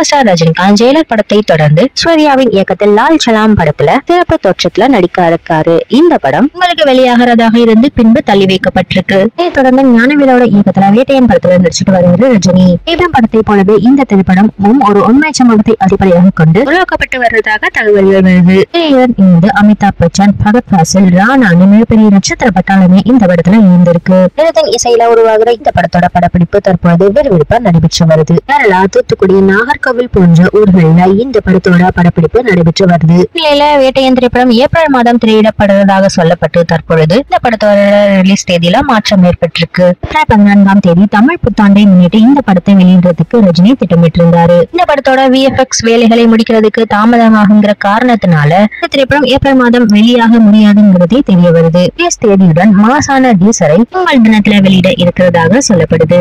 Super star Rajinikanth Jailer படத்தை தொடர்ந்து சூர்யாவின் இயக்கத்தில் லால் சலாம் படத்துல சிறப்பு தோற்றத்துல நடிக்க இருக்காரு. இந்த படம் உங்களுக்கு வெளியாகிறதாக இருந்து பின்பு தள்ளி வைக்கப்பட்டிருக்கு. இதை தொடர்ந்து ஞானவேலோட இயக்கத்துல வேட்டையன் படத்துல நடிச்சுட்டு வருகிறது ரஜினி. வேட்டையன் படத்தை போலவே இந்த திரைப்படமும் ஒரு உண்மை சம்பவத்தை அடிப்படையாக கொண்டு உருவாக்கப்பட்டு வருவதாக தகவல்கள் வருது. இருந்து அமிதாப் பச்சன், பகத் ஃபாசில், ராணான்னு மிகப்பெரிய நட்சத்திர பட்டாளமே இந்த படத்துல இருந்திருக்கு. இசையில உருவாகிற இந்த படத்தோட படப்பிடிப்பு தற்போது விறுவிறுப்பா நடைபெற்று வருது. கேரளா, தூத்துக்குடி, நாகர்கோவில் போன்ற ஊர்கள்ல இந்த படத்தோட படப்பிடிப்பு நடைபெற்று வருது. நிலையில வேட்டையன் திரைப்படம் ஏப்ரல் மாதம் திரையிடப்படுவதாக சொல்லப்பட்டு தற்பொழுது இந்த படத்தோட ரிலீஸ் தேதியில மாற்றம் ஏற்பட்டிருக்கு. 14ஆம் தேதி தமிழ் புத்தாண்டை முன்னிட்டு இந்த படத்தை வெளியிடுறதுக்கு ரஜினி திட்டமிட்டிருந்தாரு. இந்த படத்தோட VFX வேலைகளை முடிக்கிறதுக்கு தாமதமாகுங்கிற காரணத்தினால இந்த திரைப்படம் ஏப்ரல் மாதம் வெளியாக முடியாதுங்கிறதே தெரிய வருது. தேதியுடன் மாசான டீசரை பொங்கல் தினத்துல வெளியிட இருக்கிறதாக சொல்லப்படுது.